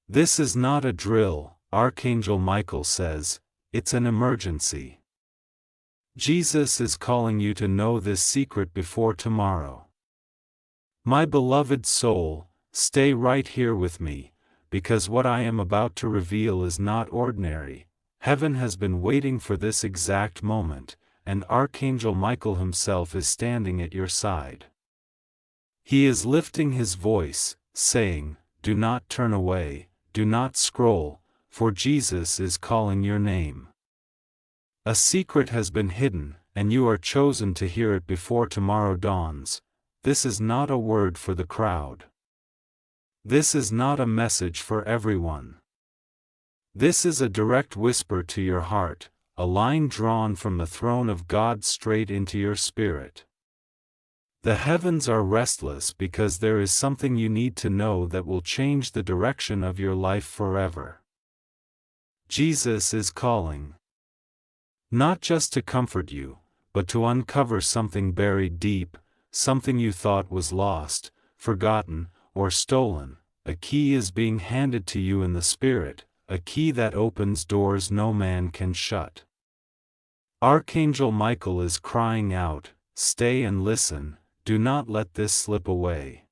This is not a drill, Archangel Michael says, it's an emergency. Jesus is calling you to know this secret before tomorrow. My beloved soul, stay right here with me, because what I am about to reveal is not ordinary. Heaven has been waiting for this exact moment, and Archangel Michael himself is standing at your side. He is lifting his voice, saying, "Do not turn away, do not scroll, for Jesus is calling your name." A secret has been hidden, and you are chosen to hear it before tomorrow dawns. This is not a word for the crowd. This is not a message for everyone. This is a direct whisper to your heart, a line drawn from the throne of God straight into your spirit. The heavens are restless because there is something you need to know that will change the direction of your life forever. Jesus is calling. Not just to comfort you, but to uncover something buried deep, something you thought was lost, forgotten, or stolen. A key is being handed to you in the Spirit, a key that opens doors no man can shut. Archangel Michael is crying out, "Stay and listen, do not let this slip away."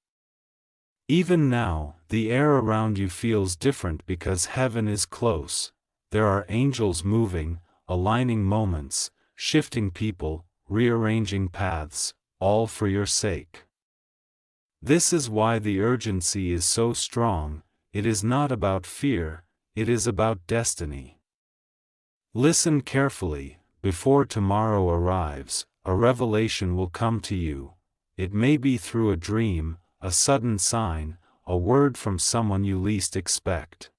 Even now, the air around you feels different because heaven is close. There are angels moving, aligning moments, shifting people, rearranging paths, all for your sake. This is why the urgency is so strong. It is not about fear, it is about destiny. Listen carefully, before tomorrow arrives, a revelation will come to you. It may be through a dream, a sudden sign, a word from someone you least expect.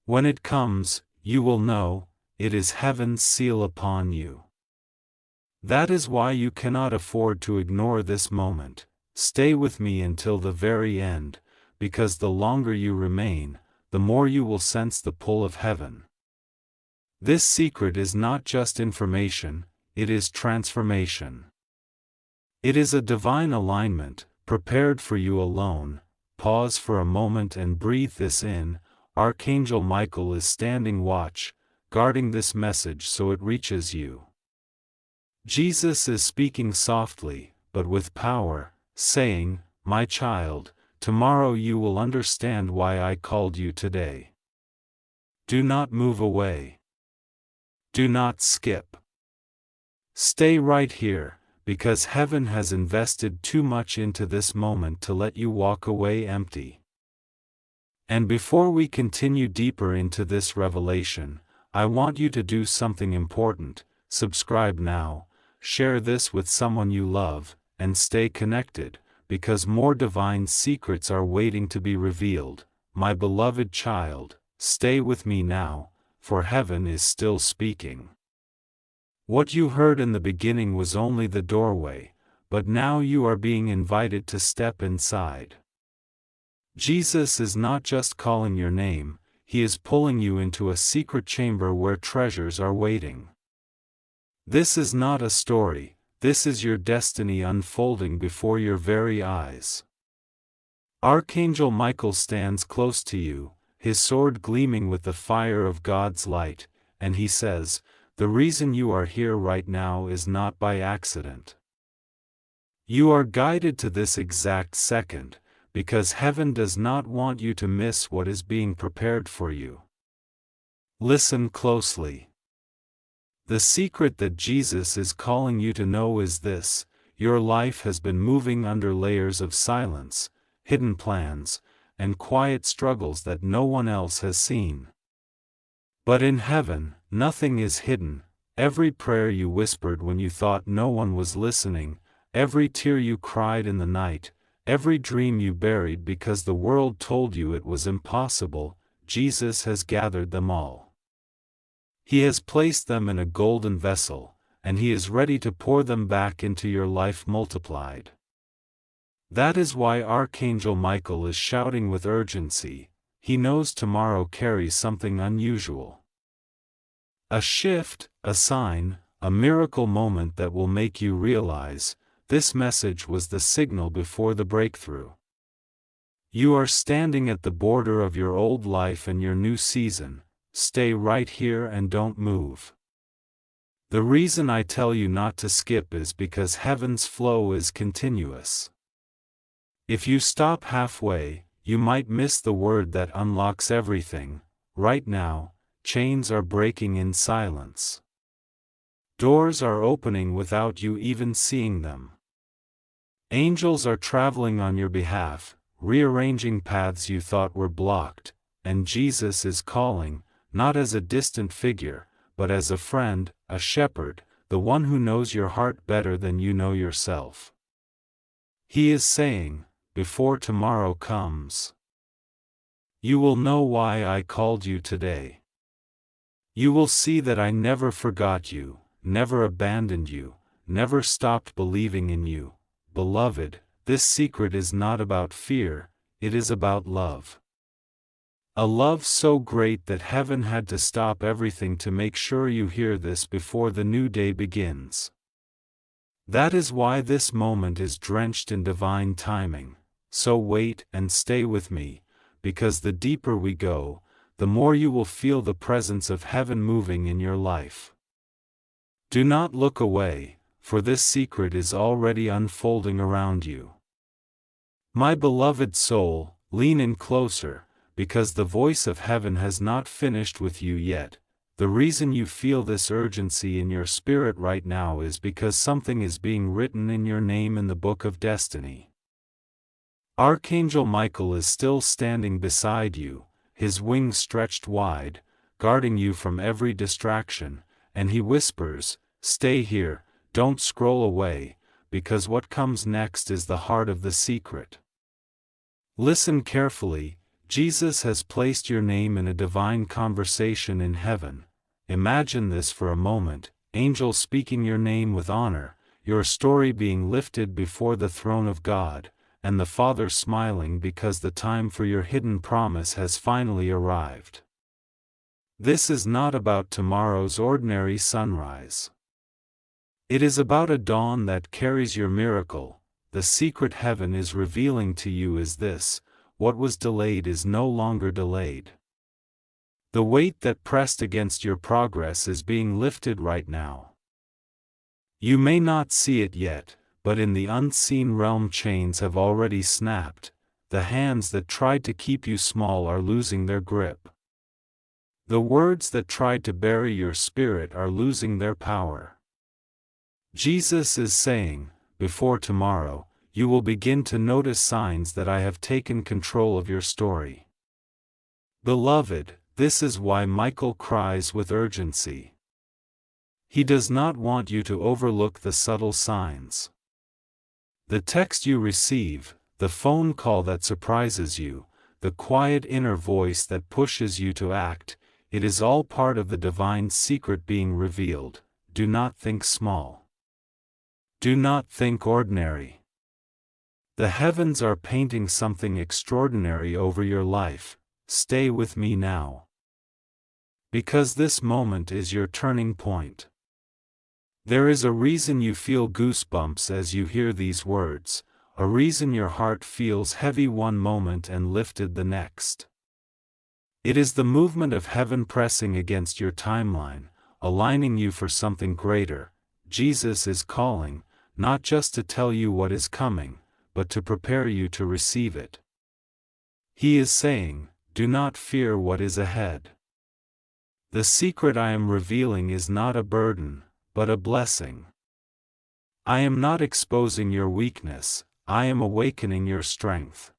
When it comes, you will know, it is heaven's seal upon you. That is why you cannot afford to ignore this moment. Stay with me until the very end, because the longer you remain, the more you will sense the pull of heaven. This secret is not just information, it is transformation. It is a divine alignment, prepared for you alone. Pause for a moment and breathe this in. Archangel Michael is standing watch, guarding this message so it reaches you. Jesus is speaking softly, but with power, saying, "My child, tomorrow you will understand why I called you today." Do not move away. Do not skip. Stay right here, because heaven has invested too much into this moment to let you walk away empty. And before we continue deeper into this revelation, I want you to do something important. Subscribe now, share this with someone you love, and stay connected, because more divine secrets are waiting to be revealed. My beloved child, stay with me now, for heaven is still speaking. What you heard in the beginning was only the doorway, but now you are being invited to step inside. Jesus is not just calling your name, he is pulling you into a secret chamber where treasures are waiting. This is not a story, this is your destiny unfolding before your very eyes. Archangel Michael stands close to you, his sword gleaming with the fire of God's light, and he says, "The reason you are here right now is not by accident. You are guided to this exact second, because heaven does not want you to miss what is being prepared for you." Listen closely. The secret that Jesus is calling you to know is this: your life has been moving under layers of silence, hidden plans, and quiet struggles that no one else has seen. But in heaven, nothing is hidden. Every prayer you whispered when you thought no one was listening, every tear you cried in the night, every dream you buried because the world told you it was impossible, Jesus has gathered them all. He has placed them in a golden vessel, and he is ready to pour them back into your life multiplied. That is why Archangel Michael is shouting with urgency. He knows tomorrow carries something unusual. A shift, a sign, a miracle moment that will make you realize, this message was the signal before the breakthrough. You are standing at the border of your old life and your new season. Stay right here and don't move. The reason I tell you not to skip is because heaven's flow is continuous. If you stop halfway, you might miss the word that unlocks everything. Right now, chains are breaking in silence. Doors are opening without you even seeing them. Angels are traveling on your behalf, rearranging paths you thought were blocked, and Jesus is calling, not as a distant figure, but as a friend, a shepherd, the one who knows your heart better than you know yourself. He is saying, before tomorrow comes, you will know why I called you today. You will see that I never forgot you, never abandoned you, never stopped believing in you. Beloved, this secret is not about fear, it is about love. A love so great that heaven had to stop everything to make sure you hear this before the new day begins. That is why this moment is drenched in divine timing. So wait and stay with me, because the deeper we go, the more you will feel the presence of heaven moving in your life. Do not look away, for this secret is already unfolding around you. My beloved soul, lean in closer, because the voice of heaven has not finished with you yet. The reason you feel this urgency in your spirit right now is because something is being written in your name in the book of destiny. Archangel Michael is still standing beside you, his wings stretched wide, guarding you from every distraction, and he whispers, "Stay here, don't scroll away, because what comes next is the heart of the secret." Listen carefully. Jesus has placed your name in a divine conversation in heaven. Imagine this for a moment, angels speaking your name with honor, your story being lifted before the throne of God, and the Father smiling because the time for your hidden promise has finally arrived. This is not about tomorrow's ordinary sunrise. It is about a dawn that carries your miracle. The secret heaven is revealing to you is this: what was delayed is no longer delayed. The weight that pressed against your progress is being lifted right now. You may not see it yet, but in the unseen realm chains have already snapped. The hands that tried to keep you small are losing their grip. The words that tried to bury your spirit are losing their power. Jesus is saying, before tomorrow, you will begin to notice signs that I have taken control of your story. Beloved, this is why Michael cries with urgency. He does not want you to overlook the subtle signs. The text you receive, the phone call that surprises you, the quiet inner voice that pushes you to act, it is all part of the divine secret being revealed. Do not think small. Do not think ordinary. The heavens are painting something extraordinary over your life. Stay with me now. Because this moment is your turning point. There is a reason you feel goosebumps as you hear these words, a reason your heart feels heavy one moment and lifted the next. It is the movement of heaven pressing against your timeline, aligning you for something greater. Jesus is calling, not just to tell you what is coming, but to prepare you to receive it. He is saying, do not fear what is ahead. The secret I am revealing is not a burden, but a blessing. I am not exposing your weakness, I am awakening your strength.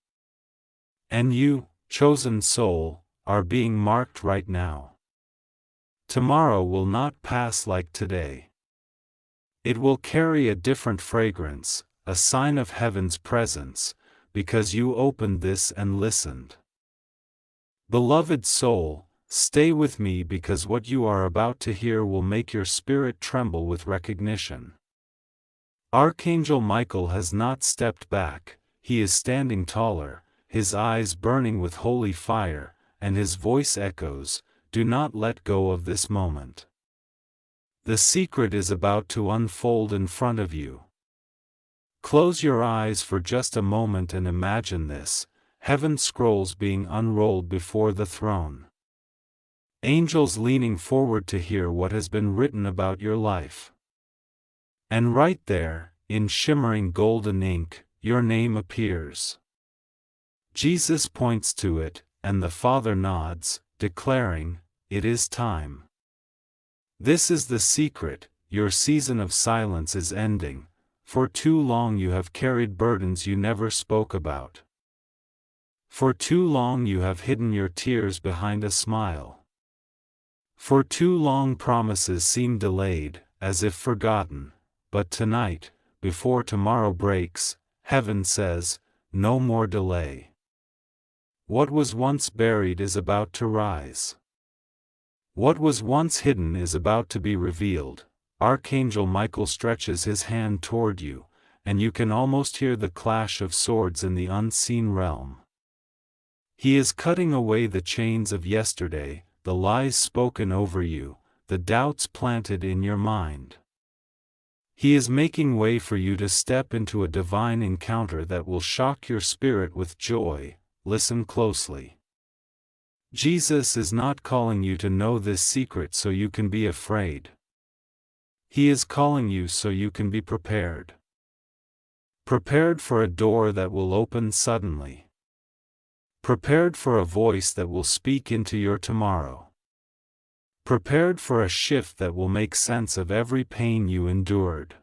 And you, chosen soul, are being marked right now. Tomorrow will not pass like today. It will carry a different fragrance, a sign of heaven's presence, because you opened this and listened. Beloved soul, stay with me because what you are about to hear will make your spirit tremble with recognition. Archangel Michael has not stepped back, he is standing taller, his eyes burning with holy fire, and his voice echoes, do not let go of this moment. The secret is about to unfold in front of you. Close your eyes for just a moment and imagine this. heaven's scrolls being unrolled before the throne. Angels leaning forward to hear what has been written about your life. And right there, in shimmering golden ink, your name appears. Jesus points to it, and the Father nods, declaring, "It is time." This is the secret: your season of silence is ending. For too long you have carried burdens you never spoke about. For too long you have hidden your tears behind a smile. For too long promises seem delayed, as if forgotten, but tonight, before tomorrow breaks, heaven says, no more delay. What was once buried is about to rise. What was once hidden is about to be revealed. Archangel Michael stretches his hand toward you, and you can almost hear the clash of swords in the unseen realm. He is cutting away the chains of yesterday, the lies spoken over you, the doubts planted in your mind. He is making way for you to step into a divine encounter that will shock your spirit with joy. Listen closely. Jesus is not calling you to know this secret so you can be afraid. He is calling you so you can be prepared. Prepared for a door that will open suddenly. Prepared for a voice that will speak into your tomorrow. Prepared for a shift that will make sense of every pain you endured.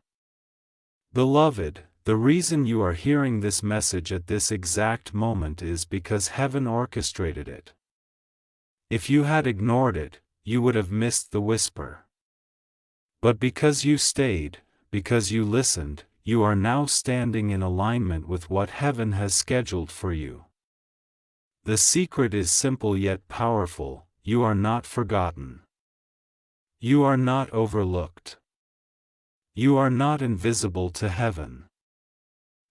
Beloved, the reason you are hearing this message at this exact moment is because heaven orchestrated it. If you had ignored it, you would have missed the whisper. But because you stayed, because you listened, you are now standing in alignment with what heaven has scheduled for you. The secret is simple yet powerful: you are not forgotten. You are not overlooked. You are not invisible to heaven.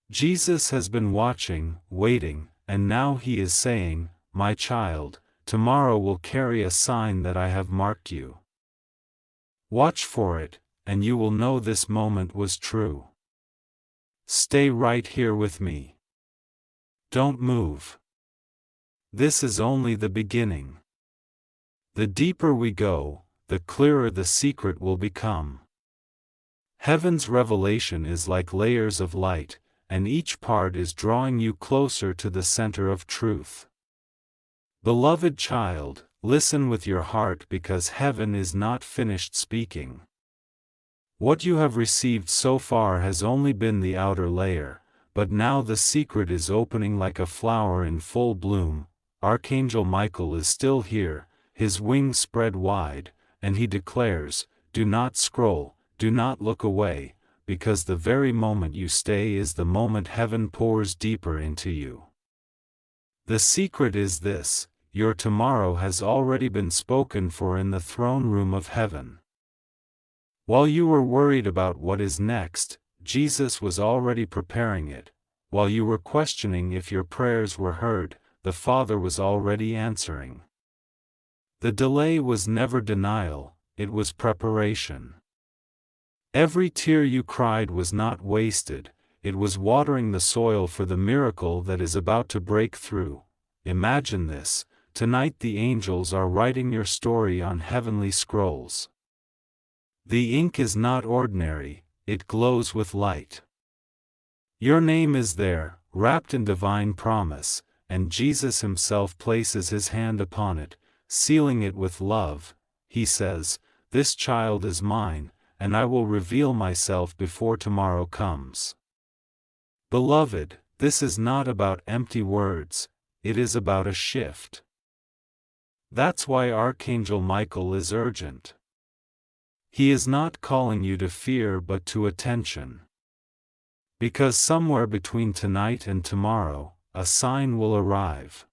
Jesus has been watching, waiting, and now he is saying, "My child, tomorrow will carry a sign that I have marked you. Watch for it, and you will know this moment was true. Stay right here with me. Don't move. This is only the beginning. The deeper we go, the clearer the secret will become." Heaven's revelation is like layers of light, and each part is drawing you closer to the center of truth. Beloved child, listen with your heart, because heaven is not finished speaking. What you have received so far has only been the outer layer, but now the secret is opening like a flower in full bloom. Archangel Michael is still here, his wings spread wide, and he declares, "Do not scroll, do not look away, because the very moment you stay is the moment heaven pours deeper into you." The secret is this: your tomorrow has already been spoken for in the throne room of heaven. While you were worried about what is next, Jesus was already preparing it. While you were questioning if your prayers were heard, the Father was already answering. The delay was never denial, it was preparation. Every tear you cried was not wasted, it was watering the soil for the miracle that is about to break through. Imagine this: tonight the angels are writing your story on heavenly scrolls. The ink is not ordinary, it glows with light. Your name is there, wrapped in divine promise, and Jesus himself places his hand upon it, sealing it with love. He says, "This child is mine, and I will reveal myself before tomorrow comes." Beloved, this is not about empty words, it is about a shift. That's why Archangel Michael is urgent. He is not calling you to fear but to attention. Because somewhere between tonight and tomorrow, a sign will arrive.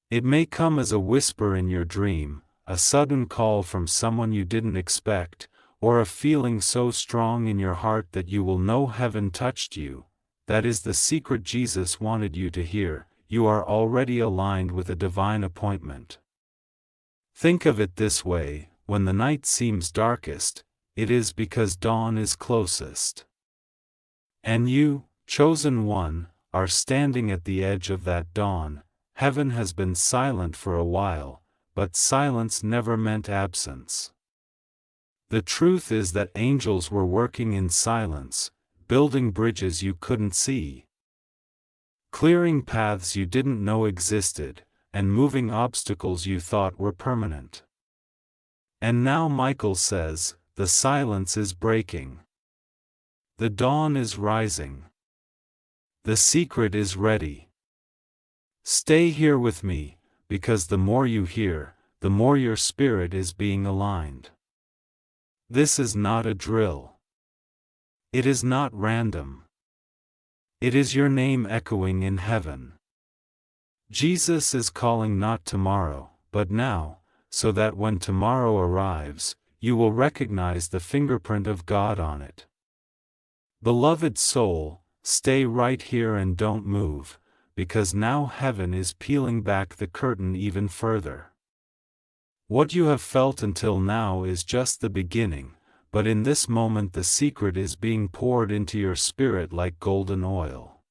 It may come as a whisper in your dream, a sudden call from someone you didn't expect, or a feeling so strong in your heart that you will know heaven touched you. That is the secret Jesus wanted you to hear: you are already aligned with a divine appointment. Think of it this way: when the night seems darkest, it is because dawn is closest. And you, chosen one, are standing at the edge of that dawn. Heaven has been silent for a while, but silence never meant absence. The truth is that angels were working in silence, building bridges you couldn't see, clearing paths you didn't know existed, and moving obstacles you thought were permanent. And now Michael says, the silence is breaking. The dawn is rising. The secret is ready. Stay here with me, because the more you hear, the more your spirit is being aligned. This is not a drill. It is not random. It is your name echoing in heaven. Jesus is calling not tomorrow, but now, so that when tomorrow arrives, you will recognize the fingerprint of God on it. Beloved soul, stay right here and don't move, because now heaven is peeling back the curtain even further. What you have felt until now is just the beginning, but in this moment the secret is being poured into your spirit like golden oil.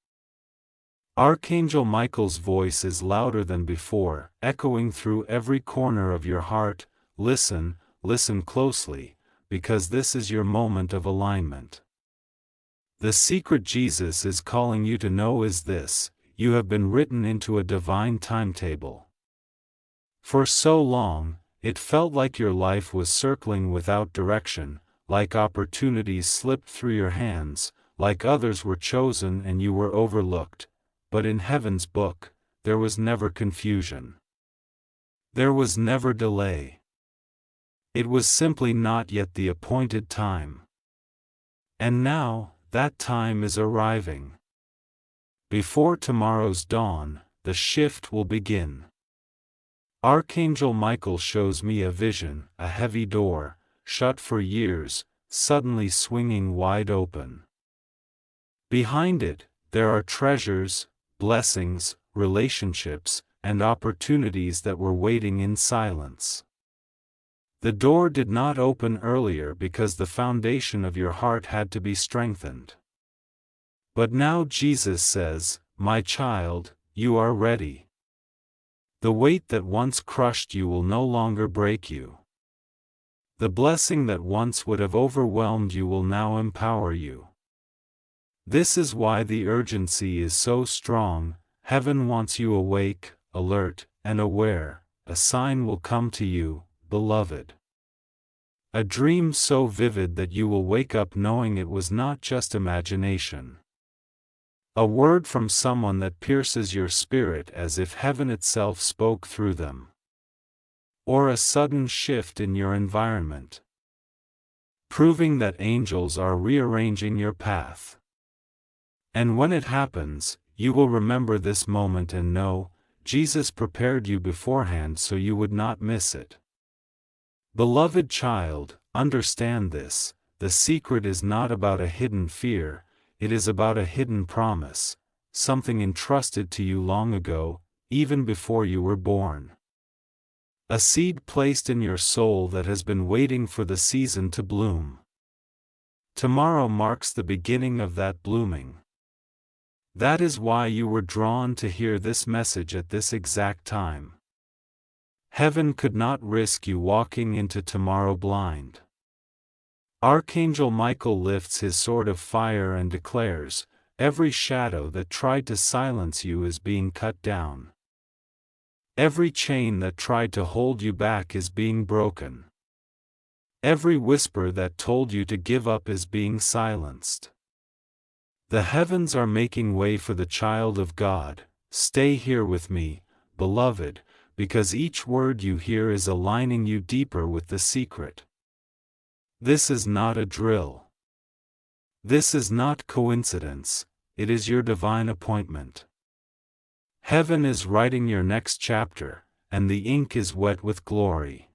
Archangel Michael's voice is louder than before, echoing through every corner of your heart. Listen, listen closely, because this is your moment of alignment. The secret Jesus is calling you to know is this: you have been written into a divine timetable. For so long, it felt like your life was circling without direction, like opportunities slipped through your hands, like others were chosen and you were overlooked. But in heaven's book, there was never confusion. There was never delay. It was simply not yet the appointed time. And now, that time is arriving. Before tomorrow's dawn, the shift will begin. Archangel Michael shows me a vision, a heavy door, shut for years, suddenly swinging wide open. Behind it, there are treasures, blessings, relationships, and opportunities that were waiting in silence. The door did not open earlier because the foundation of your heart had to be strengthened. But now Jesus says, "My child, you are ready." The weight that once crushed you will no longer break you. The blessing that once would have overwhelmed you will now empower you. This is why the urgency is so strong. Heaven wants you awake, alert, and aware. A sign will come to you, beloved. A dream so vivid that you will wake up knowing it was not just imagination. A word from someone that pierces your spirit as if heaven itself spoke through them. Or a sudden shift in your environment, proving that angels are rearranging your path. And when it happens, you will remember this moment and know, Jesus prepared you beforehand so you would not miss it. Beloved child, understand this: the secret is not about a hidden fear, it is about a hidden promise, something entrusted to you long ago, even before you were born. A seed placed in your soul that has been waiting for the season to bloom. Tomorrow marks the beginning of that blooming. That is why you were drawn to hear this message at this exact time. Heaven could not risk you walking into tomorrow blind. Archangel Michael lifts his sword of fire and declares, every shadow that tried to silence you is being cut down. Every chain that tried to hold you back is being broken. Every whisper that told you to give up is being silenced. The heavens are making way for the child of God. Stay here with me, beloved, because each word you hear is aligning you deeper with the secret. This is not a drill. This is not coincidence, it is your divine appointment. Heaven is writing your next chapter, and the ink is wet with glory.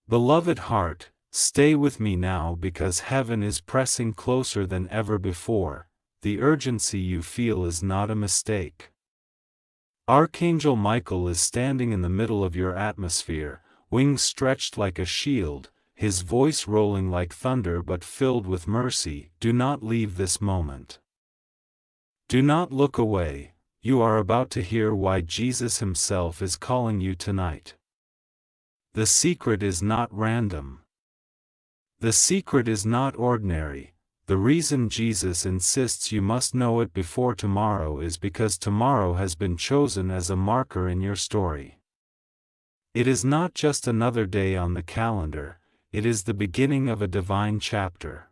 Beloved heart, stay with me now because heaven is pressing closer than ever before. The urgency you feel is not a mistake. Archangel Michael is standing in the middle of your atmosphere, wings stretched like a shield, his voice rolling like thunder but filled with mercy. Do not leave this moment. Do not look away, you are about to hear why Jesus himself is calling you tonight. The secret is not random. The secret is not ordinary. The reason Jesus insists you must know it before tomorrow is because tomorrow has been chosen as a marker in your story. It is not just another day on the calendar, it is the beginning of a divine chapter.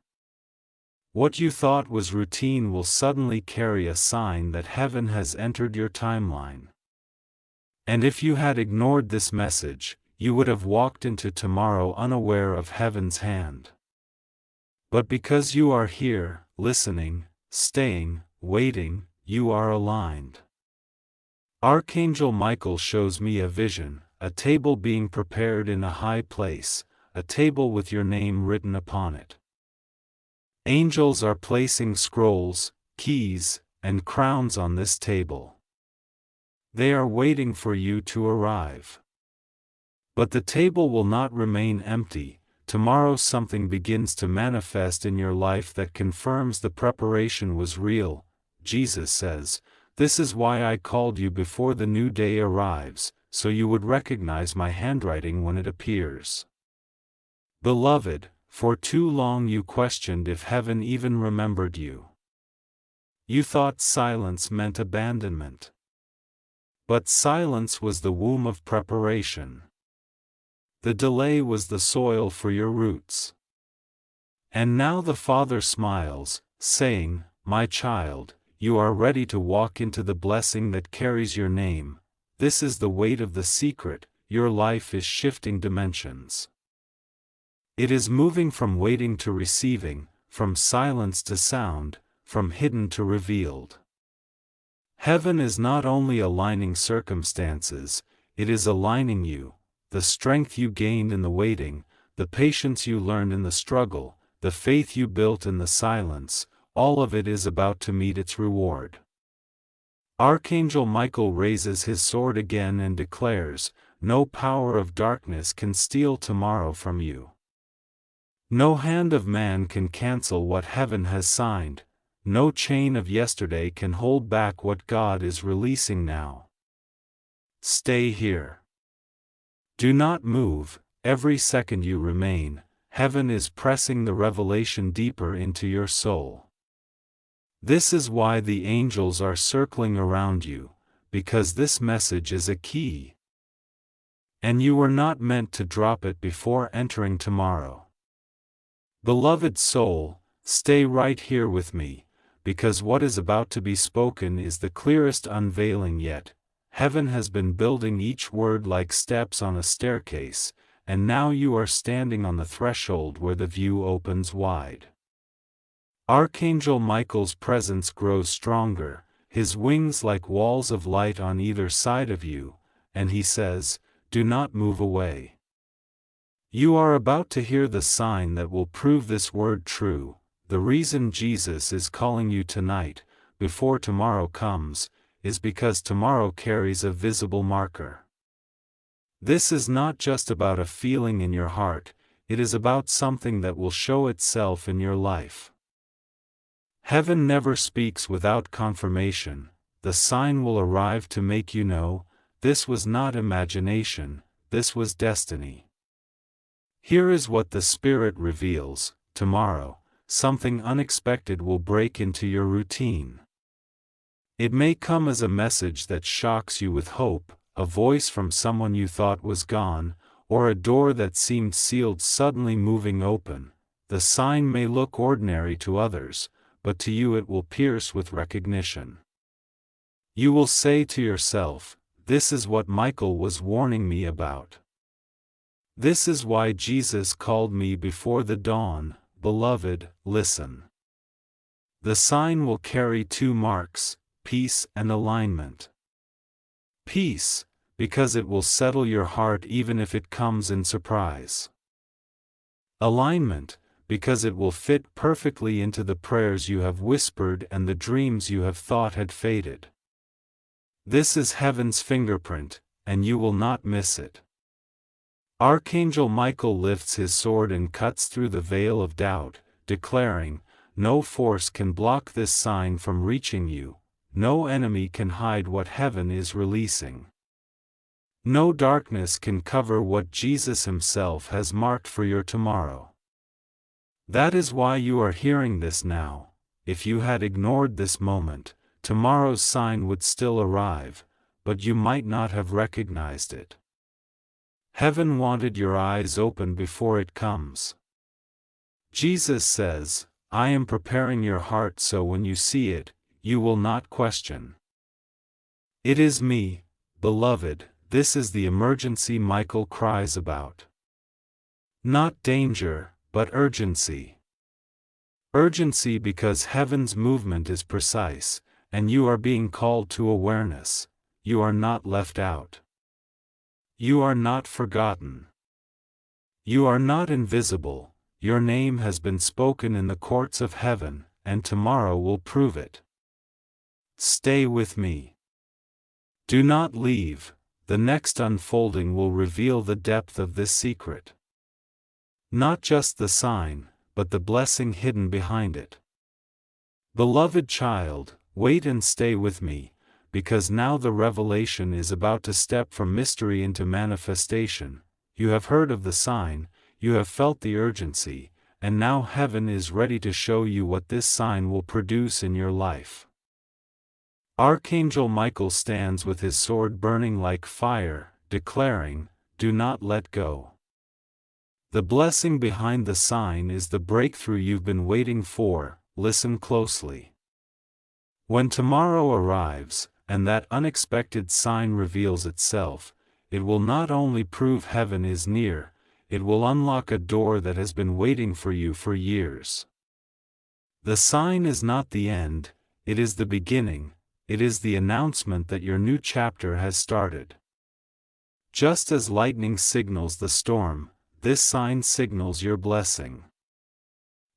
What you thought was routine will suddenly carry a sign that heaven has entered your timeline. And if you had ignored this message, you would have walked into tomorrow unaware of heaven's hand. But because you are here, listening, staying, waiting, you are aligned. Archangel Michael shows me a vision, a table being prepared in a high place, a table with your name written upon it. Angels are placing scrolls, keys, and crowns on this table. They are waiting for you to arrive. But the table will not remain empty. Tomorrow something begins to manifest in your life that confirms the preparation was real. Jesus says, "This is why I called you before the new day arrives, so you would recognize my handwriting when it appears." Beloved, for too long you questioned if heaven even remembered you. You thought silence meant abandonment. But silence was the womb of preparation. The delay was the soil for your roots. And now the Father smiles, saying, "My child, you are ready to walk into the blessing that carries your name. This is the weight of the secret, your life is shifting dimensions. It is moving from waiting to receiving, from silence to sound, from hidden to revealed." Heaven is not only aligning circumstances, it is aligning you. The strength you gained in the waiting, the patience you learned in the struggle, the faith you built in the silence, all of it is about to meet its reward. Archangel Michael raises his sword again and declares, "No power of darkness can steal tomorrow from you. No hand of man can cancel what heaven has signed. No chain of yesterday can hold back what God is releasing now. Stay here. Do not move. Every second you remain, heaven is pressing the revelation deeper into your soul. This is why the angels are circling around you, because this message is a key. And you were not meant to drop it before entering tomorrow. Beloved soul, stay right here with me, because what is about to be spoken is the clearest unveiling yet. Heaven has been building each word like steps on a staircase, and now you are standing on the threshold where the view opens wide. Archangel Michael's presence grows stronger, his wings like walls of light on either side of you, and he says, "Do not move away." You are about to hear the sign that will prove this word true. The reason Jesus is calling you tonight, before tomorrow comes, is because tomorrow carries a visible marker. This is not just about a feeling in your heart, it is about something that will show itself in your life. Heaven never speaks without confirmation. The sign will arrive to make you know, this was not imagination, this was destiny. Here is what the Spirit reveals: tomorrow, something unexpected will break into your routine. It may come as a message that shocks you with hope, a voice from someone you thought was gone, or a door that seemed sealed suddenly moving open. The sign may look ordinary to others, but to you it will pierce with recognition. You will say to yourself, "This is what Michael was warning me about. This is why Jesus called me before the dawn." Beloved, listen. The sign will carry two marks: peace and alignment. Peace, because it will settle your heart even if it comes in surprise. Alignment, because it will fit perfectly into the prayers you have whispered and the dreams you have thought had faded. This is heaven's fingerprint, and you will not miss it. Archangel Michael lifts his sword and cuts through the veil of doubt, declaring, "No force can block this sign from reaching you. no enemy can hide what heaven is releasing. No darkness can cover what Jesus himself has marked for your tomorrow. That is why you are hearing this now. If you had ignored this moment, tomorrow's sign would still arrive, but you might not have recognized it. Heaven wanted your eyes open before it comes. Jesus says, I am preparing your heart so when you see it, you will not question. It is me, beloved, this is the emergency Michael cries about. Not danger, but urgency. Urgency because heaven's movement is precise, and you are being called to awareness. You are not left out. You are not forgotten. You are not invisible. Your name has been spoken in the courts of heaven, and tomorrow will prove it. Stay with me. Do not leave. The next unfolding will reveal the depth of this secret. Not just the sign, but the blessing hidden behind it. Beloved child, wait and stay with me, because now the revelation is about to step from mystery into manifestation. You have heard of the sign, you have felt the urgency, and now heaven is ready to show you what this sign will produce in your life. Archangel Michael stands with his sword burning like fire, declaring, do not let go. The blessing behind the sign is the breakthrough you've been waiting for. Listen closely. When tomorrow arrives, and that unexpected sign reveals itself, it will not only prove heaven is near, it will unlock a door that has been waiting for you for years. The sign is not the end, it is the beginning. It is the announcement that your new chapter has started. Just as lightning signals the storm, this sign signals your blessing.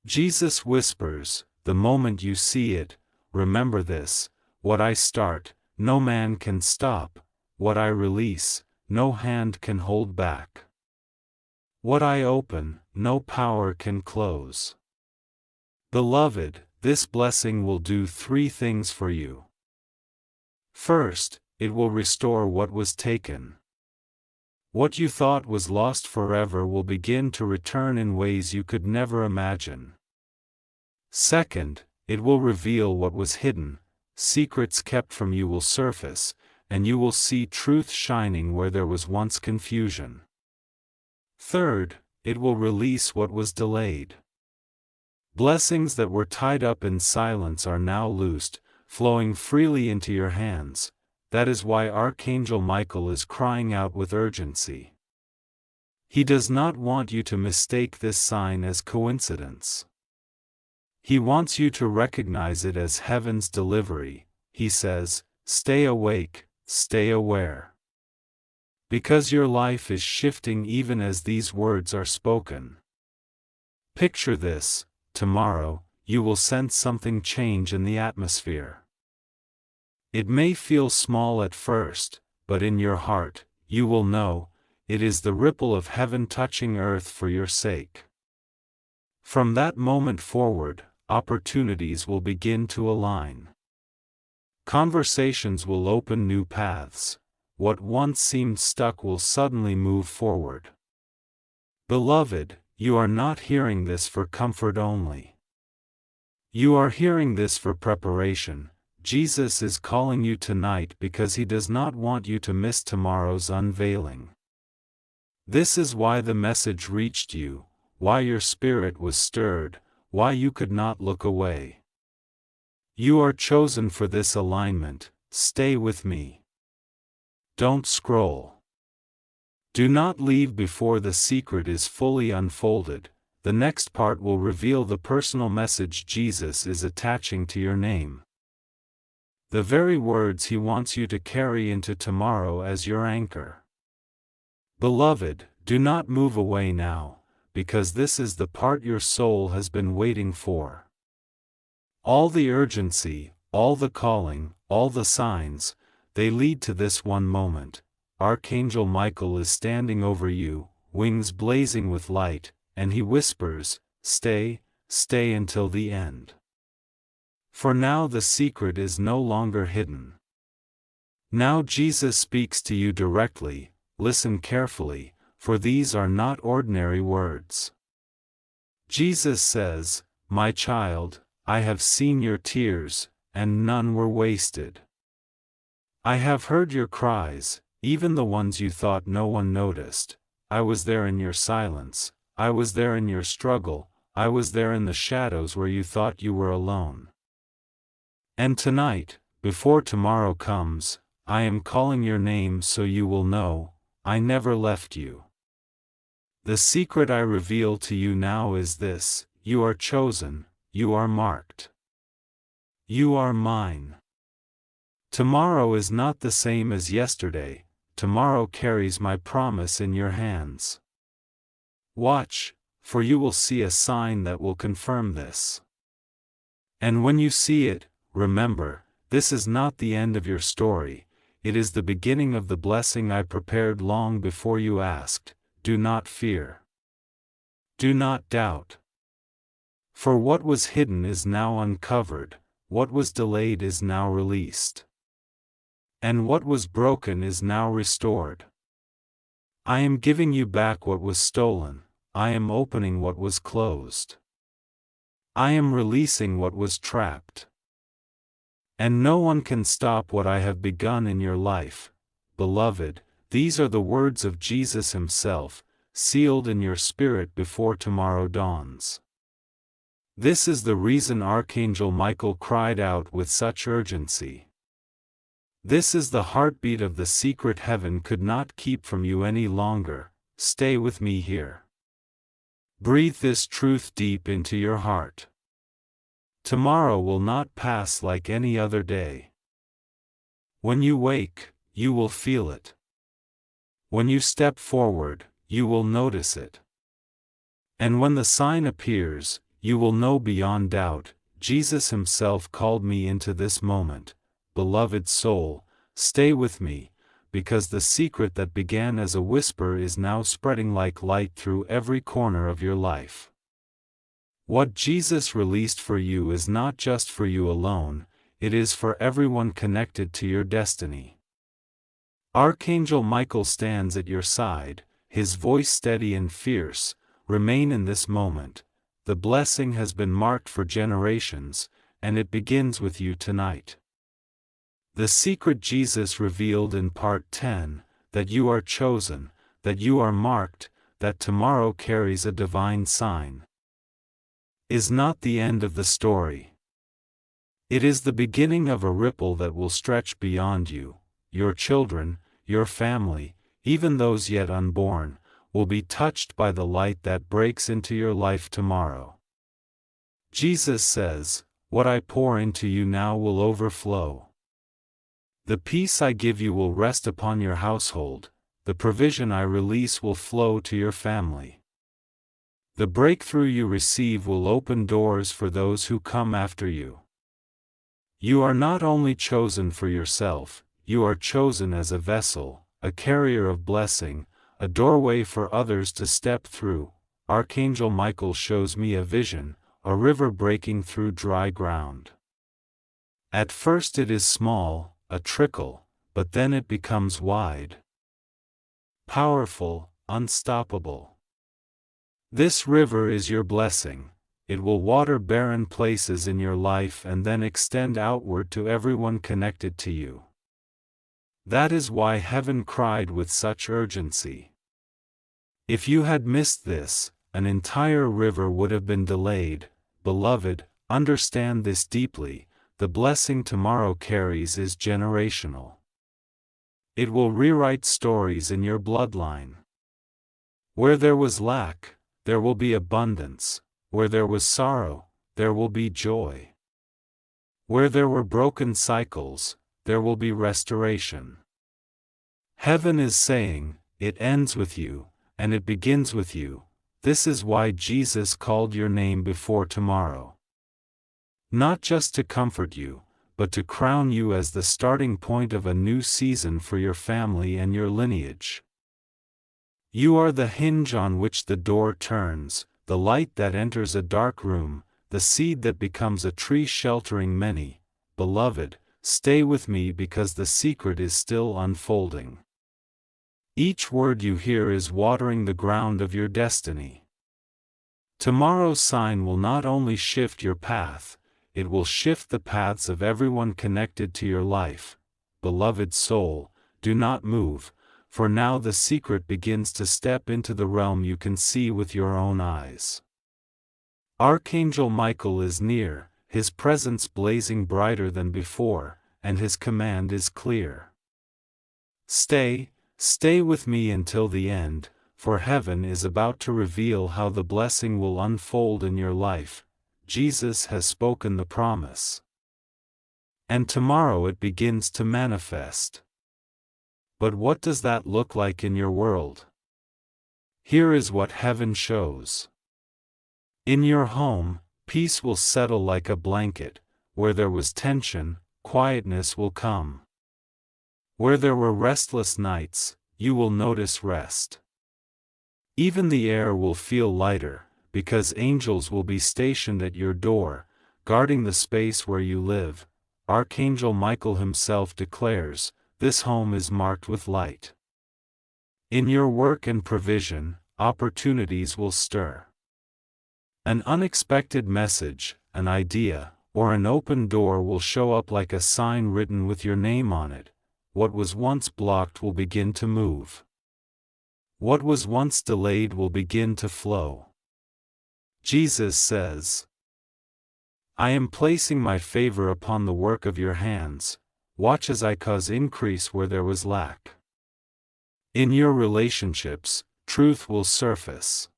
Jesus whispers, the moment you see it, remember this, what I start, no man can stop, what I release, no hand can hold back. What I open, no power can close. Beloved, this blessing will do 3 things for you. First, it will restore what was taken. What you thought was lost forever will begin to return in ways you could never imagine. Second, it will reveal what was hidden, secrets kept from you will surface, and you will see truth shining where there was once confusion. Third, it will release what was delayed. Blessings that were tied up in silence are now loosed, flowing freely into your hands. That is why Archangel Michael is crying out with urgency. He does not want you to mistake this sign as coincidence. He wants you to recognize it as heaven's delivery. He says, stay awake, stay aware. Because your life is shifting even as these words are spoken. Picture this, tomorrow, you will sense something change in the atmosphere. It may feel small at first, but in your heart, you will know, it is the ripple of heaven touching earth for your sake. From that moment forward, opportunities will begin to align. Conversations will open new paths. What once seemed stuck will suddenly move forward. Beloved, you are not hearing this for comfort only. You are hearing this for preparation. Jesus is calling you tonight because he does not want you to miss tomorrow's unveiling. This is why the message reached you, why your spirit was stirred, why you could not look away. You are chosen for this alignment. Stay with me. Don't scroll. Do not leave before the secret is fully unfolded. The next part will reveal the personal message Jesus is attaching to your name. The very words he wants you to carry into tomorrow as your anchor. Beloved, do not move away now, because this is the part your soul has been waiting for. All the urgency, all the calling, all the signs, they lead to this one moment. Archangel Michael is standing over you, wings blazing with light, and he whispers, stay, stay until the end. For now the secret is no longer hidden. Now Jesus speaks to you directly. Listen carefully, for these are not ordinary words. Jesus says, "My child, I have seen your tears, and none were wasted. I have heard your cries, even the ones you thought no one noticed. I was there in your silence, I was there in your struggle, I was there in the shadows where you thought you were alone. And tonight, before tomorrow comes, I am calling your name so you will know, I never left you. The secret I reveal to you now is this: you are chosen, you are marked. You are mine. Tomorrow is not the same as yesterday, tomorrow carries my promise in your hands. Watch, for you will see a sign that will confirm this. And when you see it, remember, this is not the end of your story, it is the beginning of the blessing I prepared long before you asked. Do not fear. Do not doubt. For what was hidden is now uncovered, what was delayed is now released. And what was broken is now restored. I am giving you back what was stolen, I am opening what was closed. I am releasing what was trapped. And no one can stop what I have begun in your life. Beloved, these are the words of Jesus himself, sealed in your spirit before tomorrow dawns. This is the reason Archangel Michael cried out with such urgency. This is the heartbeat of the secret heaven could not keep from you any longer. Stay with me here. Breathe this truth deep into your heart. Tomorrow will not pass like any other day. When you wake, you will feel it. When you step forward, you will notice it. And when the sign appears, you will know beyond doubt, Jesus himself called me into this moment. Beloved soul, stay with me, because the secret that began as a whisper is now spreading like light through every corner of your life. What Jesus released for you is not just for you alone, it is for everyone connected to your destiny. Archangel Michael stands at your side, his voice steady and fierce. Remain in this moment. The blessing has been marked for generations, and it begins with you tonight. The secret Jesus revealed in part 10, that you are chosen, that you are marked, that tomorrow carries a divine sign, is not the end of the story. It is the beginning of a ripple that will stretch beyond you. Your children, your family, even those yet unborn, will be touched by the light that breaks into your life tomorrow. Jesus says, "What I pour into you now will overflow. The peace I give you will rest upon your household, the provision I release will flow to your family. The breakthrough you receive will open doors for those who come after you." You are not only chosen for yourself, you are chosen as a vessel, a carrier of blessing, a doorway for others to step through. Archangel Michael shows me a vision, a river breaking through dry ground. At first it is small, a trickle, but then it becomes wide, powerful, unstoppable. This river is your blessing. It will water barren places in your life and then extend outward to everyone connected to you. That is why heaven cried with such urgency. If you had missed this, an entire river would have been delayed. Beloved, understand this deeply. The blessing tomorrow carries is generational. It will rewrite stories in your bloodline. Where there was lack, there will be abundance. Where there was sorrow, there will be joy. Where there were broken cycles, there will be restoration. Heaven is saying, it ends with you, and it begins with you. This is why Jesus called your name before tomorrow. Not just to comfort you, but to crown you as the starting point of a new season for your family and your lineage. You are the hinge on which the door turns, the light that enters a dark room, the seed that becomes a tree sheltering many. Beloved, stay with me because the secret is still unfolding. Each word you hear is watering the ground of your destiny. Tomorrow's sign will not only shift your path, it will shift the paths of everyone connected to your life. Beloved soul, do not move, for now the secret begins to step into the realm you can see with your own eyes. Archangel Michael is near, his presence blazing brighter than before, and his command is clear. Stay with me until the end, for heaven is about to reveal how the blessing will unfold in your life. Jesus has spoken the promise. And tomorrow it begins to manifest. But what does that look like in your world? Here is what heaven shows. In your home, peace will settle like a blanket. Where there was tension, quietness will come. Where there were restless nights, you will notice rest. Even the air will feel lighter, because angels will be stationed at your door, guarding the space where you live. Archangel Michael himself declares, this home is marked with light. In your work and provision, opportunities will stir. An unexpected message, an idea, or an open door will show up like a sign written with your name on it. What was once blocked will begin to move. What was once delayed will begin to flow. Jesus says, I am placing my favor upon the work of your hands. Watch as I cause increase where there was lack. In your relationships, truth will surface.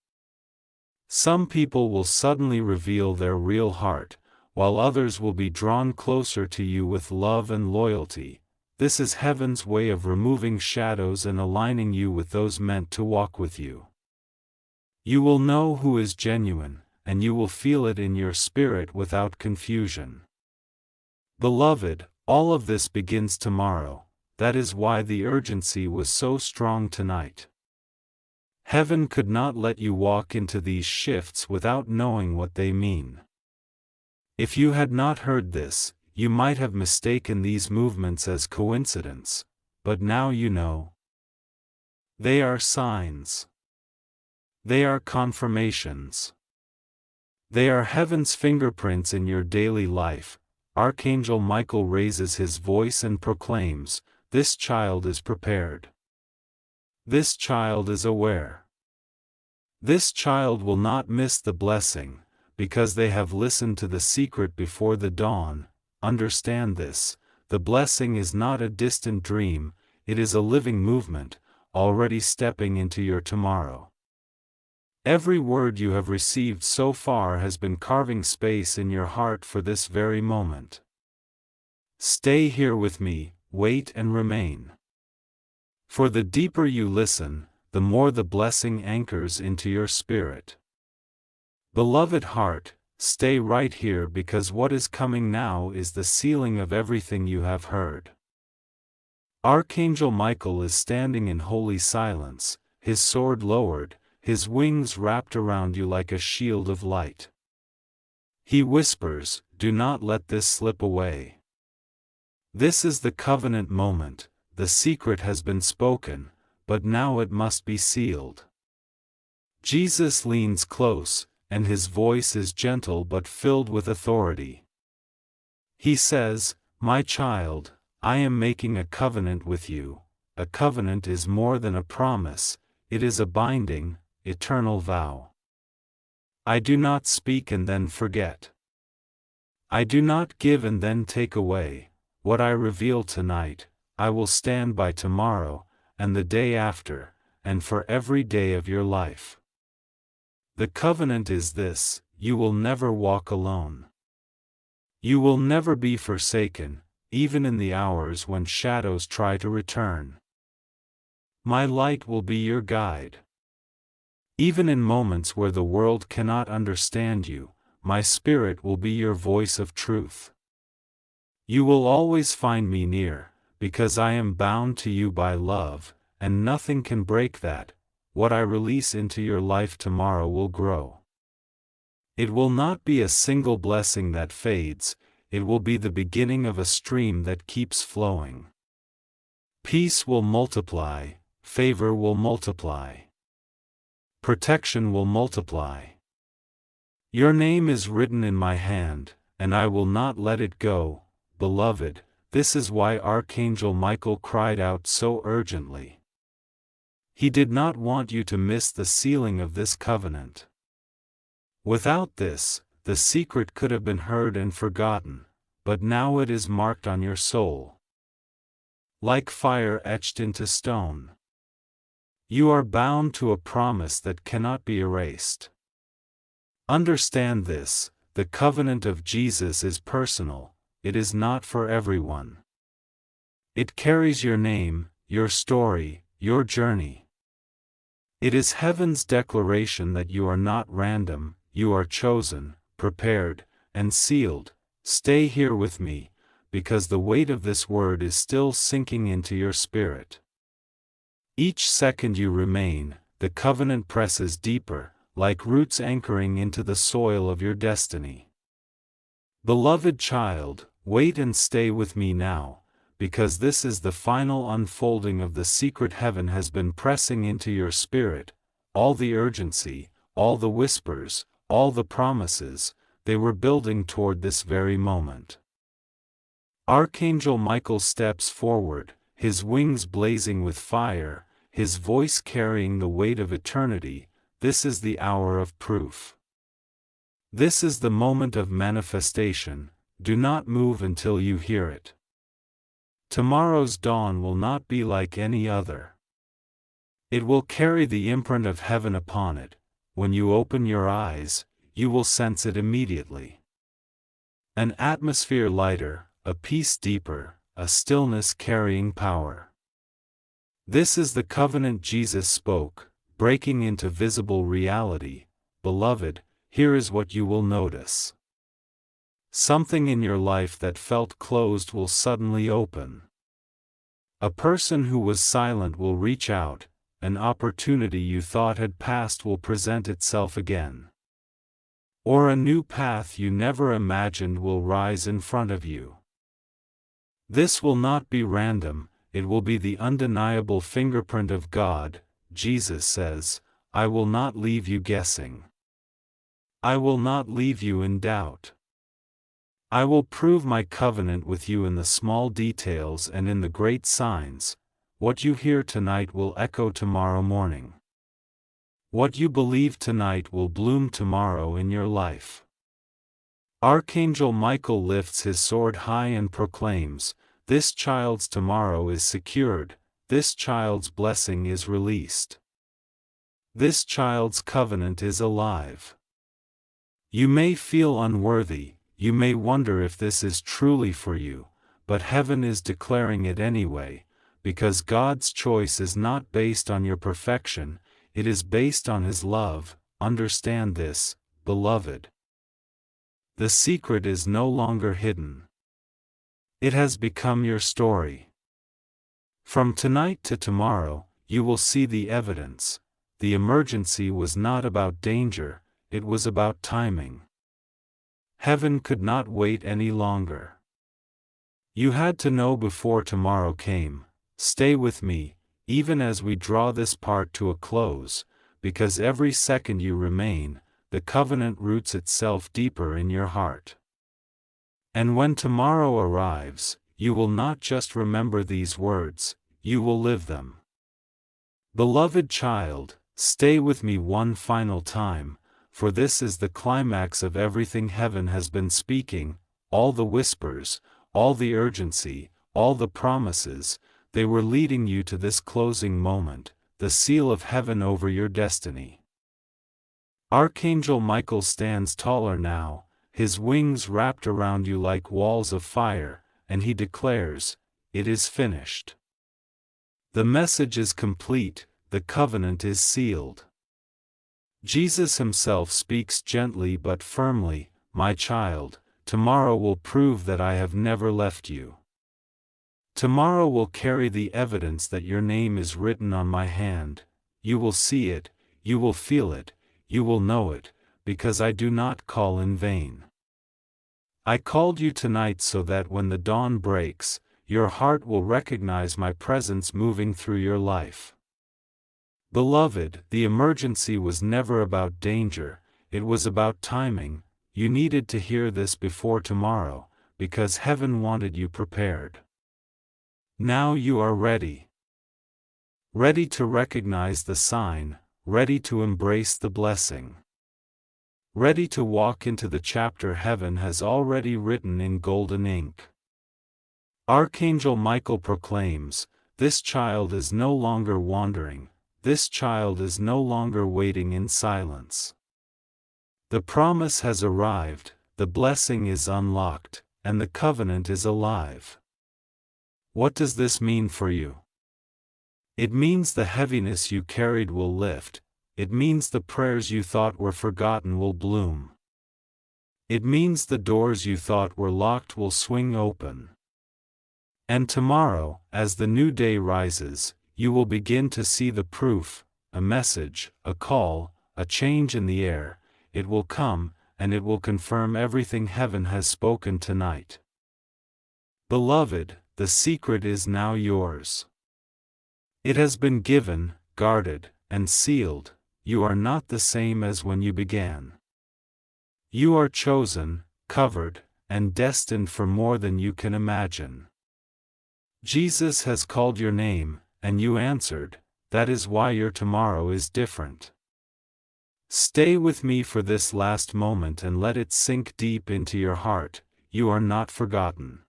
Some people will suddenly reveal their real heart, while others will be drawn closer to you with love and loyalty. This is heaven's way of removing shadows and aligning you with those meant to walk with you. You will know who is genuine, and you will feel it in your spirit without confusion. Beloved, all of this begins tomorrow. That is why the urgency was so strong tonight. Heaven could not let you walk into these shifts without knowing what they mean. If you had not heard this, you might have mistaken these movements as coincidence, but now you know. They are signs. They are confirmations. They are heaven's fingerprints in your daily life. Archangel Michael raises his voice and proclaims, this child is prepared. This child is aware. This child will not miss the blessing, because they have listened to the secret before the dawn. Understand this, the blessing is not a distant dream, it is a living movement, already stepping into your tomorrow. Every word you have received so far has been carving space in your heart for this very moment. Stay here with me, wait and remain. For the deeper you listen, the more the blessing anchors into your spirit. Beloved heart, stay right here because what is coming now is the sealing of everything you have heard. Archangel Michael is standing in holy silence, his sword lowered, his wings wrapped around you like a shield of light. He whispers, do not let this slip away. This is the covenant moment, the secret has been spoken, but now it must be sealed. Jesus leans close, and his voice is gentle but filled with authority. He says, my child, I am making a covenant with you. A covenant is more than a promise, it is a binding, eternal vow. I do not speak and then forget. I do not give and then take away. What I reveal tonight, I will stand by tomorrow, and the day after, and for every day of your life. The covenant is this, you will never walk alone. You will never be forsaken, even in the hours when shadows try to return. My light will be your guide. Even in moments where the world cannot understand you, my spirit will be your voice of truth. You will always find me near, because I am bound to you by love, and nothing can break that. What I release into your life tomorrow will grow. It will not be a single blessing that fades, it will be the beginning of a stream that keeps flowing. Peace will multiply, favor will multiply. Protection will multiply. Your name is written in my hand, and I will not let it go, beloved. This is why Archangel Michael cried out so urgently. He did not want you to miss the sealing of this covenant. Without this, the secret could have been heard and forgotten, but now it is marked on your soul, like fire etched into stone. You are bound to a promise that cannot be erased. Understand this, the covenant of Jesus is personal, it is not for everyone. It carries your name, your story, your journey. It is heaven's declaration that you are not random, you are chosen, prepared, and sealed. Stay here with me, because the weight of this word is still sinking into your spirit. Each second you remain, the covenant presses deeper, like roots anchoring into the soil of your destiny. Beloved child, wait and stay with me now, because this is the final unfolding of the secret heaven has been pressing into your spirit. All the urgency, all the whispers, all the promises, they were building toward this very moment. Archangel Michael steps forward, his wings blazing with fire, his voice carrying the weight of eternity. This is the hour of proof. This is the moment of manifestation. Do not move until you hear it. Tomorrow's dawn will not be like any other. It will carry the imprint of heaven upon it. When you open your eyes, you will sense it immediately. An atmosphere lighter, a peace deeper, a stillness carrying power. This is the covenant Jesus spoke, breaking into visible reality. Beloved, here is what you will notice. Something in your life that felt closed will suddenly open. A person who was silent will reach out, an opportunity you thought had passed will present itself again. Or a new path you never imagined will rise in front of you. This will not be random, it will be the undeniable fingerprint of God. Jesus says, I will not leave you guessing. I will not leave you in doubt. I will prove my covenant with you in the small details and in the great signs. What you hear tonight will echo tomorrow morning. What you believe tonight will bloom tomorrow in your life. Archangel Michael lifts his sword high and proclaims, this child's tomorrow is secured, this child's blessing is released. This child's covenant is alive. You may feel unworthy, you may wonder if this is truly for you, but heaven is declaring it anyway, because God's choice is not based on your perfection, it is based on His love. Understand this, beloved. The secret is no longer hidden. It has become your story. From tonight to tomorrow, you will see the evidence. The emergency was not about danger, it was about timing. Heaven could not wait any longer. You had to know before tomorrow came. Stay with me, even as we draw this part to a close, because every second you remain, the covenant roots itself deeper in your heart. And when tomorrow arrives, you will not just remember these words, you will live them. Beloved child, stay with me one final time, for this is the climax of everything heaven has been speaking, all the whispers, all the urgency, all the promises, they were leading you to this closing moment, the seal of heaven over your destiny. Archangel Michael stands taller now, his wings wrapped around you like walls of fire, and he declares, it is finished. The message is complete, the covenant is sealed. Jesus himself speaks gently but firmly, my child, tomorrow will prove that I have never left you. Tomorrow will carry the evidence that your name is written on my hand. You will see it, you will feel it, you will know it, because I do not call in vain. I called you tonight so that when the dawn breaks, your heart will recognize my presence moving through your life. Beloved, the emergency was never about danger, it was about timing. You needed to hear this before tomorrow, because heaven wanted you prepared. Now you are ready. Ready to recognize the sign, ready to embrace the blessing. Ready to walk into the chapter heaven has already written in golden ink. Archangel Michael proclaims, "This child is no longer wandering, this child is no longer waiting in silence. The promise has arrived, the blessing is unlocked, and the covenant is alive." What does this mean for you? It means the heaviness you carried will lift. It means the prayers you thought were forgotten will bloom. It means the doors you thought were locked will swing open. And tomorrow, as the new day rises, you will begin to see the proof, a message, a call, a change in the air. It will come, and it will confirm everything heaven has spoken tonight. Beloved, the secret is now yours. It has been given, guarded, and sealed. You are not the same as when you began. You are chosen, covered, and destined for more than you can imagine. Jesus has called your name, and you answered. That is why your tomorrow is different. Stay with me for this last moment and let it sink deep into your heart. You are not forgotten.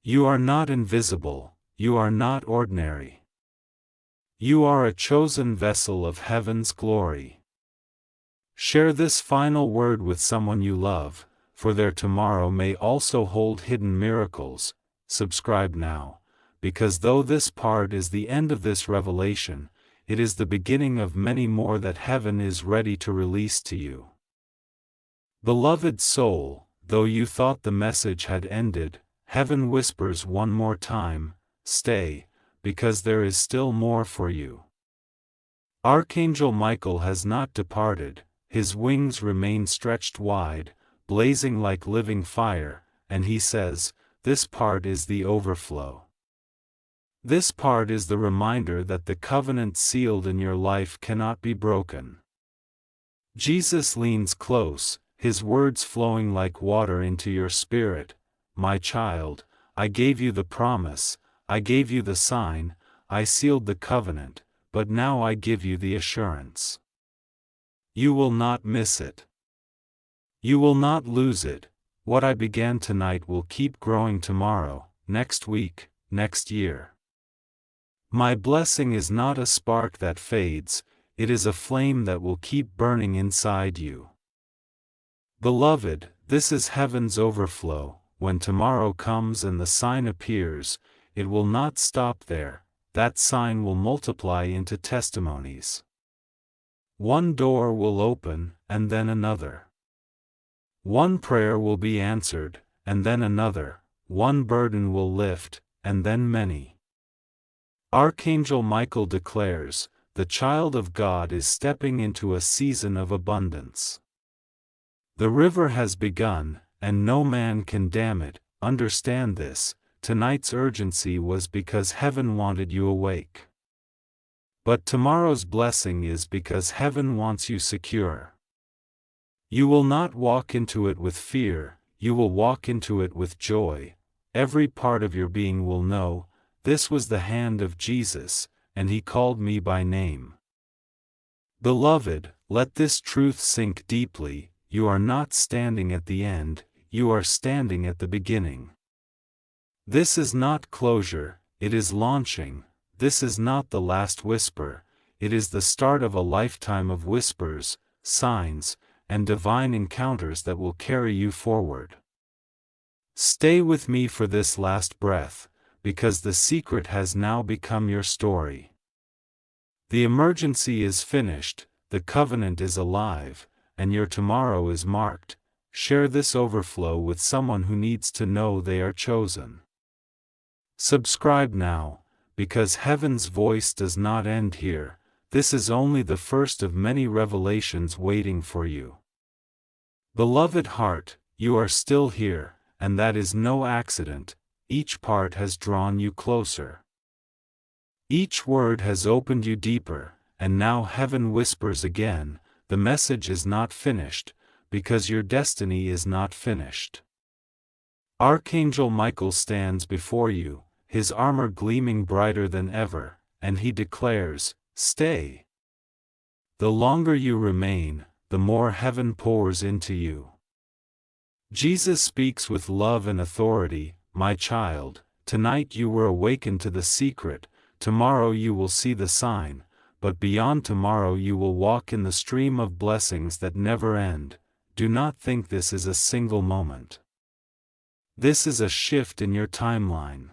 You are not invisible. You are not ordinary. You are a chosen vessel of heaven's glory. Share this final word with someone you love, for their tomorrow may also hold hidden miracles. Subscribe now, because though this part is the end of this revelation, it is the beginning of many more that heaven is ready to release to you. Beloved soul, though you thought the message had ended, heaven whispers one more time, stay, because there is still more for you. Archangel Michael has not departed, his wings remain stretched wide, blazing like living fire, and he says, this part is the overflow. This part is the reminder that the covenant sealed in your life cannot be broken. Jesus leans close, his words flowing like water into your spirit. My child, I gave you the promise, I gave you the sign, I sealed the covenant, but now I give you the assurance. You will not miss it. You will not lose it. What I began tonight will keep growing tomorrow, next week, next year. My blessing is not a spark that fades, it is a flame that will keep burning inside you. Beloved, this is heaven's overflow. When tomorrow comes and the sign appears, it will not stop there, that sign will multiply into testimonies. One door will open, and then another. One prayer will be answered, and then another. One burden will lift, and then many. Archangel Michael declares, the child of God is stepping into a season of abundance. The river has begun, and no man can dam it. Understand this, tonight's urgency was because heaven wanted you awake. But tomorrow's blessing is because heaven wants you secure. You will not walk into it with fear, you will walk into it with joy. Every part of your being will know, this was the hand of Jesus, and he called me by name. Beloved, let this truth sink deeply, you are not standing at the end, you are standing at the beginning. This is not closure, it is launching. This is not the last whisper, it is the start of a lifetime of whispers, signs, and divine encounters that will carry you forward. Stay with me for this last breath, because the secret has now become your story. The emergency is finished, the covenant is alive, and your tomorrow is marked. Share this overflow with someone who needs to know they are chosen. Subscribe now, because heaven's voice does not end here. This is only the first of many revelations waiting for you. Beloved heart, you are still here, and that is no accident. Each part has drawn you closer. Each word has opened you deeper, and now heaven whispers again, the message is not finished, because your destiny is not finished. Archangel Michael stands before you, his armor gleaming brighter than ever, and he declares, "Stay." The longer you remain, the more heaven pours into you. Jesus speaks with love and authority, "My child, tonight you were awakened to the secret, tomorrow you will see the sign, but beyond tomorrow you will walk in the stream of blessings that never end." Do not think this is a single moment. This is a shift in your timeline.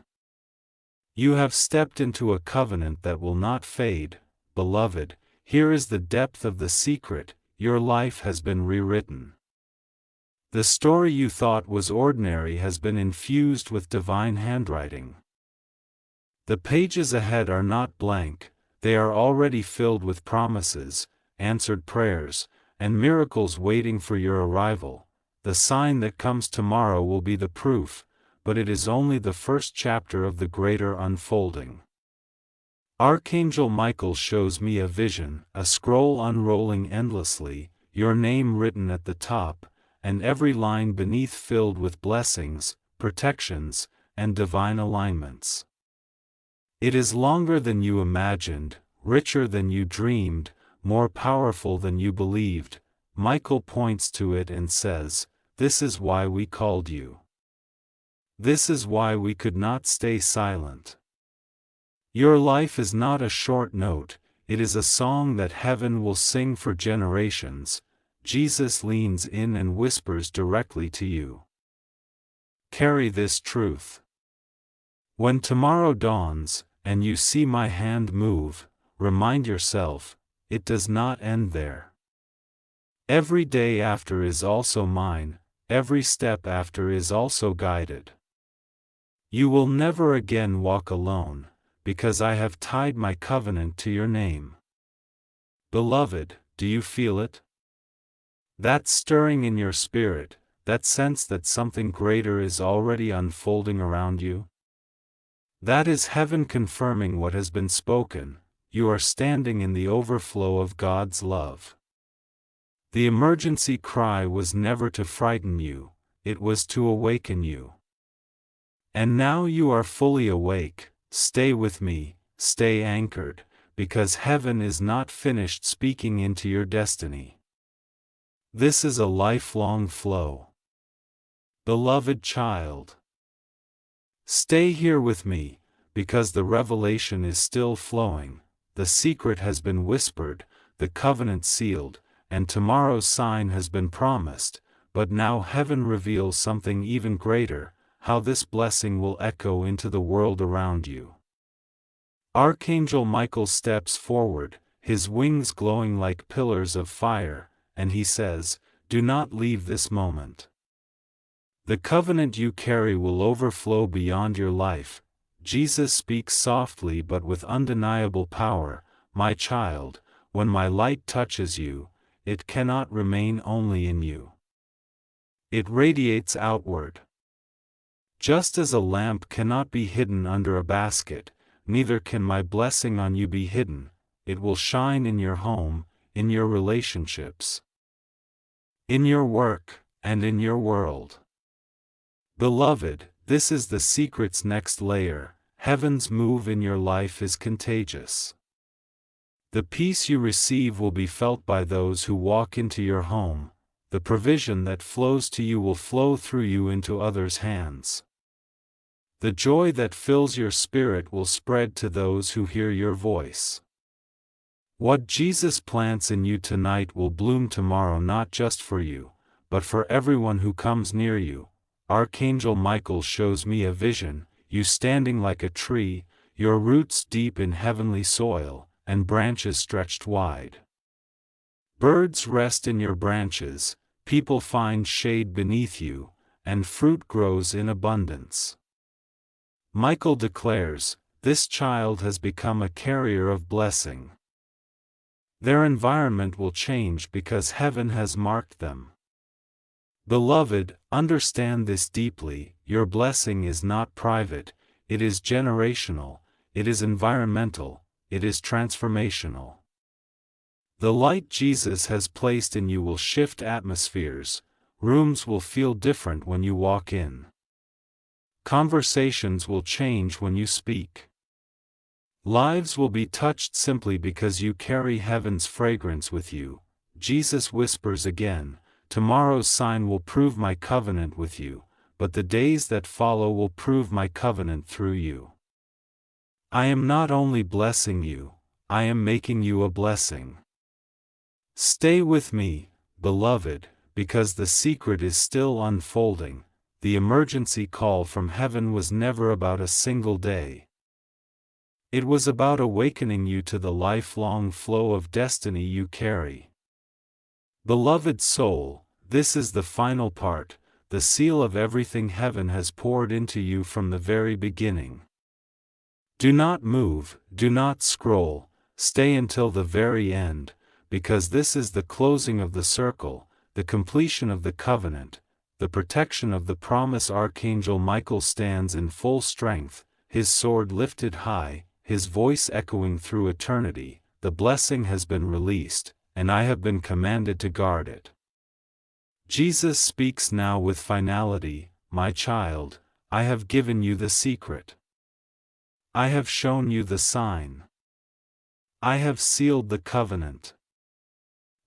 You have stepped into a covenant that will not fade. Beloved, here is the depth of the secret: your life has been rewritten. The story you thought was ordinary has been infused with divine handwriting. The pages ahead are not blank, they are already filled with promises, answered prayers, and miracles waiting for your arrival. The sign that comes tomorrow will be the proof, but it is only the first chapter of the greater unfolding. Archangel Michael shows me a vision, a scroll unrolling endlessly, your name written at the top, and every line beneath filled with blessings, protections, and divine alignments. It is longer than you imagined, richer than you dreamed, more powerful than you believed. Michael points to it and says, "This is why we called you. This is why we could not stay silent." Your life is not a short note, it is a song that heaven will sing for generations. Jesus leans in and whispers directly to you. Carry this truth. When tomorrow dawns, and you see my hand move, remind yourself, it does not end there. Every day after is also mine, every step after is also guided. You will never again walk alone, because I have tied my covenant to your name. Beloved, do you feel it? That stirring in your spirit, that sense that something greater is already unfolding around you? That is heaven confirming what has been spoken. You are standing in the overflow of God's love. The emergency cry was never to frighten you, it was to awaken you. And now you are fully awake. Stay with me, stay anchored, because heaven is not finished speaking into your destiny. This is a lifelong flow. Beloved child, stay here with me, because the revelation is still flowing, the secret has been whispered, the covenant sealed, and tomorrow's sign has been promised, but now heaven reveals something even greater, how this blessing will echo into the world around you. Archangel Michael steps forward, his wings glowing like pillars of fire, and he says, "Do not leave this moment. The covenant you carry will overflow beyond your life." Jesus speaks softly but with undeniable power, "My child, when my light touches you, it cannot remain only in you. It radiates outward. Just as a lamp cannot be hidden under a basket, neither can my blessing on you be hidden. It will shine in your home, in your relationships, in your work, and in your world." Beloved, this is the secret's next layer. Heaven's move in your life is contagious. The peace you receive will be felt by those who walk into your home. The provision that flows to you will flow through you into others' hands. The joy that fills your spirit will spread to those who hear your voice. What Jesus plants in you tonight will bloom tomorrow, not just for you, but for everyone who comes near you. Archangel Michael shows me a vision, you standing like a tree, your roots deep in heavenly soil, and branches stretched wide. Birds rest in your branches, people find shade beneath you, and fruit grows in abundance. Michael declares, this child has become a carrier of blessing. Their environment will change because heaven has marked them. Beloved, understand this deeply: your blessing is not private, it is generational, it is environmental, it is transformational. The light Jesus has placed in you will shift atmospheres, rooms will feel different when you walk in. Conversations will change when you speak. Lives will be touched simply because you carry heaven's fragrance with you. Jesus whispers again, "Tomorrow's sign will prove my covenant with you, but the days that follow will prove my covenant through you." I am not only blessing you, I am making you a blessing. Stay with me, beloved, because the secret is still unfolding. The emergency call from heaven was never about a single day. It was about awakening you to the lifelong flow of destiny you carry. Beloved soul, this is the final part, the seal of everything heaven has poured into you from the very beginning. Do not move, do not scroll, stay until the very end, because this is the closing of the circle, the completion of the covenant, the protection of the promise. Archangel Michael stands in full strength, his sword lifted high, his voice echoing through eternity. The blessing has been released, and I have been commanded to guard it. Jesus speaks now with finality, "My child, I have given you the secret. I have shown you the sign. I have sealed the covenant.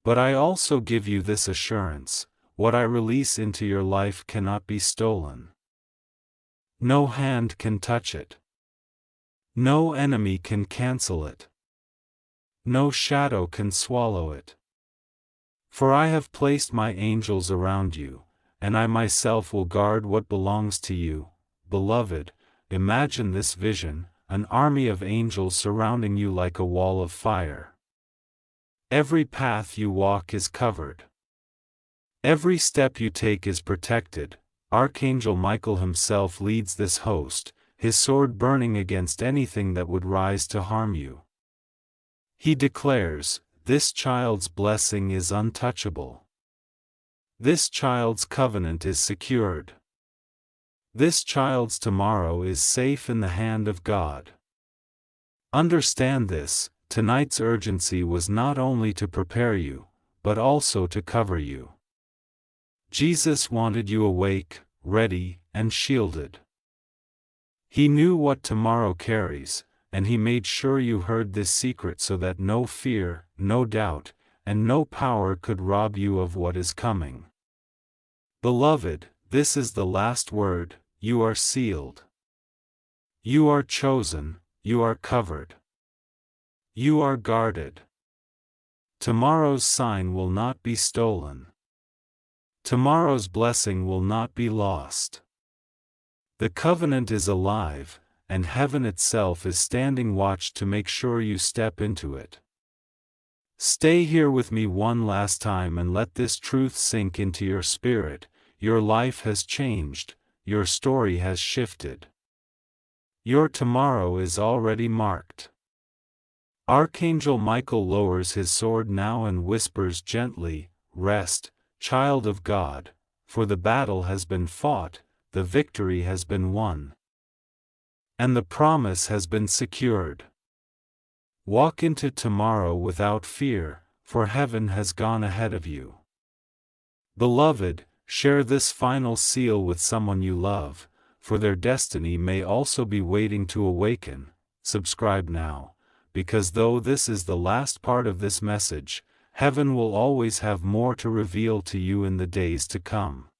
But I also give you this assurance: what I release into your life cannot be stolen. No hand can touch it. No enemy can cancel it. No shadow can swallow it. For I have placed my angels around you, and I myself will guard what belongs to you." Beloved, imagine this vision: an army of angels surrounding you like a wall of fire. Every path you walk is covered. Every step you take is protected. Archangel Michael himself leads this host, his sword burning against anything that would rise to harm you. He declares, "This child's blessing is untouchable. This child's covenant is secured. This child's tomorrow is safe in the hand of God." Understand this: tonight's urgency was not only to prepare you, but also to cover you. Jesus wanted you awake, ready, and shielded. He knew what tomorrow carries, and he made sure you heard this secret so that no fear, no doubt, and no power could rob you of what is coming. Beloved, this is the last word: you are sealed. You are chosen, you are covered. You are guarded. Tomorrow's sign will not be stolen. Tomorrow's blessing will not be lost. The covenant is alive, and heaven itself is standing watch to make sure you step into it. Stay here with me one last time and let this truth sink into your spirit: your life has changed, your story has shifted. Your tomorrow is already marked. Archangel Michael lowers his sword now and whispers gently, "Rest, child of God, for the battle has been fought, the victory has been won. And the promise has been secured. Walk into tomorrow without fear, for heaven has gone ahead of you." Beloved, share this final seal with someone you love, for their destiny may also be waiting to awaken. Subscribe now, because though this is the last part of this message, heaven will always have more to reveal to you in the days to come.